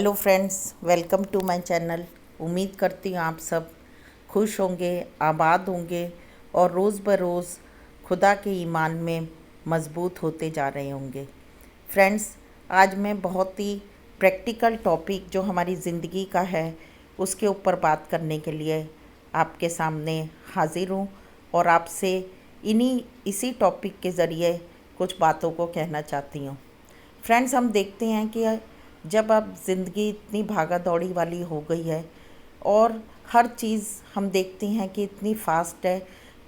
Hello friends, welcome to my channel. उम्मीद करती हूँ आप सब खुश होंगे, आबाद होंगे और रोज़ बरोज़ खुदा के ईमान में मज़बूत होते जा रहे होंगे। फ्रेंड्स, आज मैं बहुत ही प्रैक्टिकल टॉपिक जो हमारी ज़िंदगी का है उसके ऊपर बात करने के लिए आपके सामने हाज़िर हूँ और आपसे इसी टॉपिक के ज़रिए कुछ बातों को कहना चाहती हूँ। फ्रेंड्स, हम देखते हैं कि जब अब ज़िंदगी इतनी भागा दौड़ी वाली हो गई है और हर चीज़ हम देखते हैं कि इतनी फास्ट है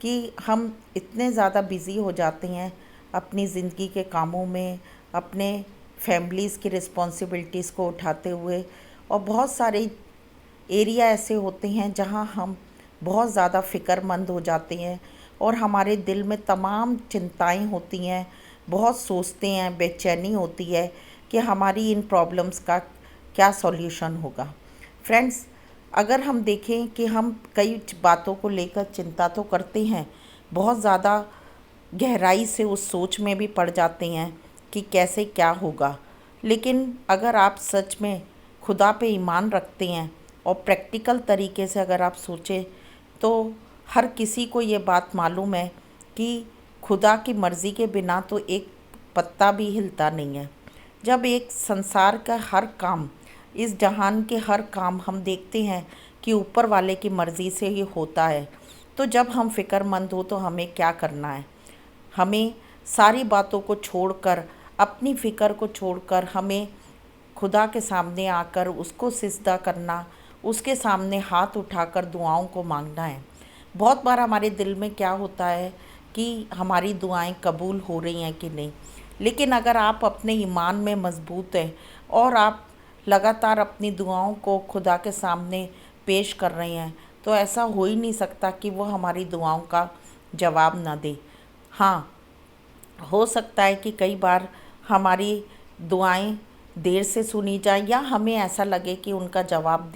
कि हम इतने ज़्यादा बिज़ी हो जाते हैं अपनी ज़िंदगी के कामों में, अपने फैमिलीज़ की रिस्पॉन्सिबिलिटीज़ को उठाते हुए। और बहुत सारे एरिया ऐसे होते हैं जहां हम बहुत ज़्यादा फ़िक्रमंद हो जाते हैं और हमारे दिल में तमाम चिंताएं होती हैं, बहुत सोचते हैं, बेचैनी होती है कि हमारी इन प्रॉब्लम्स का क्या सॉल्यूशन होगा। फ्रेंड्स, अगर हम देखें कि हम कई बातों को लेकर चिंता तो करते हैं, बहुत ज़्यादा गहराई से उस सोच में भी पड़ जाते हैं कि कैसे क्या होगा। लेकिन अगर आप सच में खुदा पे ईमान रखते हैं और प्रैक्टिकल तरीके से अगर आप सोचें तो हर किसी को ये बात मालूम है कि खुदा की मर्ज़ी के बिना तो एक पत्ता भी हिलता नहीं है। जब एक संसार का हर काम, इस जहान के हर काम हम देखते हैं कि ऊपर वाले की मर्ज़ी से ही होता है, तो जब हम फ़िक्रमंद हो तो हमें क्या करना है? हमें सारी बातों को छोड़कर, अपनी फ़िक्र को छोड़कर हमें खुदा के सामने आकर उसको सिजदा करना, उसके सामने हाथ उठाकर दुआओं को मांगना है। बहुत बार हमारे दिल में क्या होता है कि हमारी दुआएं कबूल हो रही हैं कि नहीं। लेकिन अगर आप अपने ईमान में मजबूत हैं और आप लगातार अपनी दुआओं को खुदा के सामने पेश कर रहे हैं, तो ऐसा हो ही नहीं सकता कि वो हमारी दुआओं का जवाब ना दे। हाँ, हो सकता है कि कई बार हमारी दुआएं देर से सुनी जाए या हमें ऐसा लगे कि उनका जवाब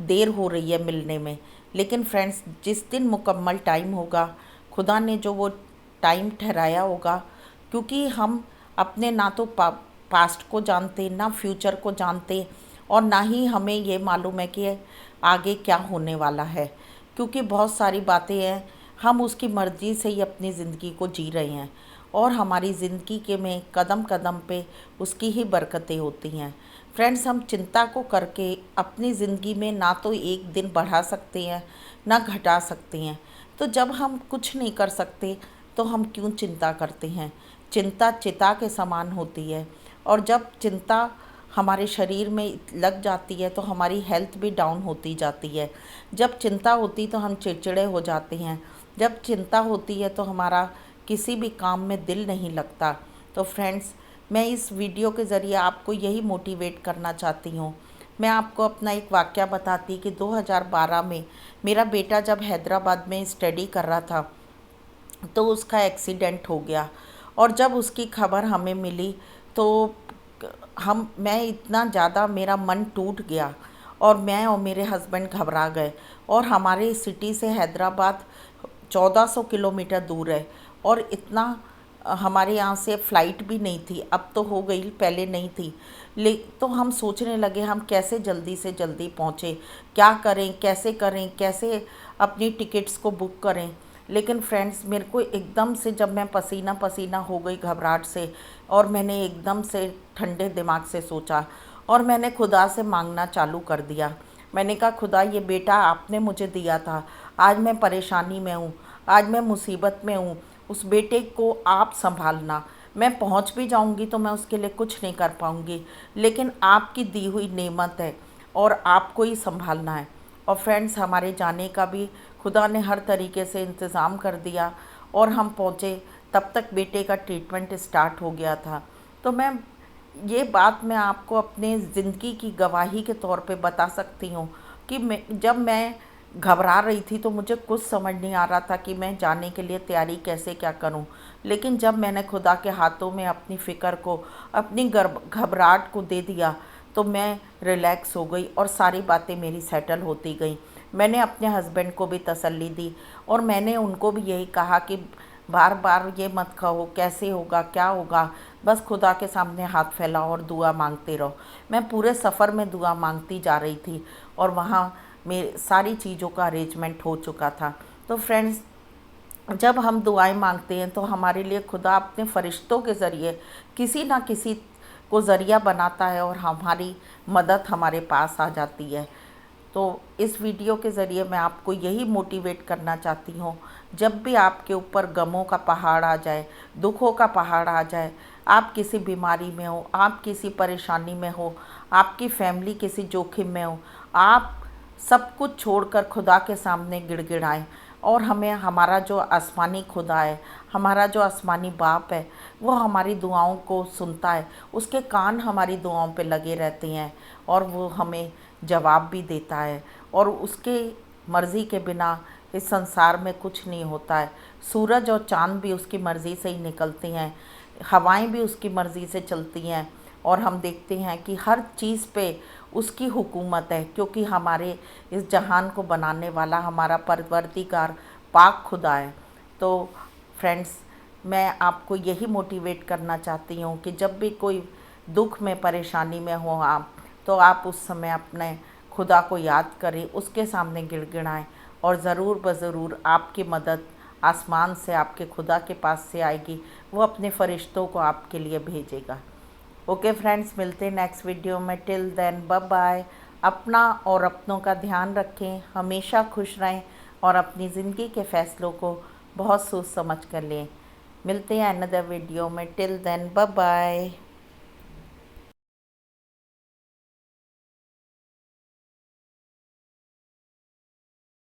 देर हो रही है मिलने में। लेकिन फ्रेंड्स, जिस दिन मुकम्मल टाइम होगा, खुदा ने जो वो टाइम ठहराया होगा, क्योंकि हम अपने ना तो पास्ट को जानते, ना फ्यूचर को जानते और ना ही हमें ये मालूम है कि आगे क्या होने वाला है, क्योंकि बहुत सारी बातें हैं, हम उसकी मर्ज़ी से ही अपनी ज़िंदगी को जी रहे हैं और हमारी ज़िंदगी के में कदम कदम पे उसकी ही बरकतें होती हैं। फ्रेंड्स, हम चिंता को करके अपनी ज़िंदगी में ना तो एक दिन बढ़ा सकते हैं, ना घटा सकते हैं। तो जब हम कुछ नहीं कर सकते तो हम क्यों चिंता करते हैं? चिंता चिता के समान होती है और जब चिंता हमारे शरीर में लग जाती है तो हमारी हेल्थ भी डाउन होती जाती है। जब चिंता होती तो हम चिड़चिड़े हो जाते हैं। जब चिंता होती है तो हमारा किसी भी काम में दिल नहीं लगता। तो फ्रेंड्स, मैं इस वीडियो के ज़रिए आपको यही मोटिवेट करना चाहती हूँ। मैं आपको अपना एक वाक़या बताती कि 2012 में मेरा बेटा जब हैदराबाद में स्टडी कर रहा था तो उसका एक्सीडेंट हो गया। और जब उसकी खबर हमें मिली तो मैं इतना ज़्यादा, मेरा मन टूट गया और मैं और मेरे हस्बैंड घबरा गए। और हमारे सिटी से हैदराबाद 1400 किलोमीटर दूर है और इतना हमारे यहाँ से फ़्लाइट भी नहीं थी, अब तो हो गई, पहले नहीं थी। तो हम सोचने लगे हम कैसे जल्दी से जल्दी पहुँचे, क्या करें, कैसे करें, कैसे अपनी टिकट्स को बुक करें। लेकिन फ्रेंड्स, मेरे को एकदम से, जब मैं पसीना पसीना हो गई घबराहट से, और मैंने एकदम से ठंडे दिमाग से सोचा और मैंने खुदा से मांगना चालू कर दिया। मैंने कहा, खुदा, ये बेटा आपने मुझे दिया था, आज मैं परेशानी में हूँ, आज मैं मुसीबत में हूँ, उस बेटे को आप संभालना। मैं पहुँच भी जाऊँगी तो मैं उसके लिए कुछ नहीं कर पाऊँगी, लेकिन आपकी दी हुई नेमत है और आपको ही संभालना है। और फ्रेंड्स, हमारे जाने का भी खुदा ने हर तरीके से इंतज़ाम कर दिया और हम पहुँचे। तब तक बेटे का ट्रीटमेंट स्टार्ट हो गया था। तो ये बात मैं आपको अपने ज़िंदगी की गवाही के तौर पे बता सकती हूँ कि जब मैं घबरा रही थी तो मुझे कुछ समझ नहीं आ रहा था कि मैं जाने के लिए तैयारी कैसे क्या करूँ। लेकिन जब मैंने खुदा के हाथों में अपनी फ़िक्र को, अपनी घबराहट को दे दिया, तो मैं रिलैक्स हो गई और सारी बातें मेरी सेटल होती गई। मैंने अपने हस्बैंड को भी तसल्ली दी और मैंने उनको भी यही कहा कि बार बार ये मत कहो कैसे होगा क्या होगा, बस खुदा के सामने हाथ फैलाओ और दुआ मांगते रहो। मैं पूरे सफ़र में दुआ मांगती जा रही थी और वहाँ मेरे सारी चीज़ों का अरेंजमेंट हो चुका था। तो फ्रेंड्स, जब हम दुआएं मांगते हैं तो हमारे लिए खुदा अपने फरिश्तों के ज़रिए किसी ना किसी को ज़रिया बनाता है और हमारी मदद हमारे पास आ जाती है। तो इस वीडियो के ज़रिए मैं आपको यही मोटिवेट करना चाहती हूँ, जब भी आपके ऊपर गमों का पहाड़ आ जाए, दुखों का पहाड़ आ जाए, आप किसी बीमारी में हो, आप किसी परेशानी में हो, आपकी फैमिली किसी जोखिम में हो, आप सब कुछ छोड़कर खुदा के सामने गिड़गिड़ाएं और हमें हमारा जो आसमानी खुदा है, हमारा जो आसमानी बाप है, वो हमारी दुआओं को सुनता है। उसके कान हमारी दुआओं पे लगे रहते हैं और वो हमें जवाब भी देता है। और उसके मर्ज़ी के बिना इस संसार में कुछ नहीं होता है। सूरज और चाँद भी उसकी मर्ज़ी से ही निकलते हैं, हवाएं भी उसकी मर्ज़ी से चलती हैं और हम देखते हैं कि हर चीज़ पे उसकी हुकूमत है, क्योंकि हमारे इस जहान को बनाने वाला हमारा परवरदिगार पाक खुदा है। तो फ्रेंड्स, मैं आपको यही मोटिवेट करना चाहती हूँ कि जब भी कोई दुख में परेशानी में हो आप, तो आप उस समय अपने खुदा को याद करें, उसके सामने गिड़गिड़ाएं और ज़रूर ज़रूर आपकी मदद आसमान से, आपके खुदा के पास से आएगी। वो अपने फरिश्तों को आपके लिए भेजेगा। ओके फ्रेंड्स, मिलते हैं नेक्स्ट वीडियो में। Till then bye bye. अपना और अपनों का ध्यान रखें, हमेशा खुश रहें और अपनी ज़िंदगी के फ़ैसलों को बहुत सोच समझ कर लें। मिलते हैं अनदर वीडियो में। Till then bye bye.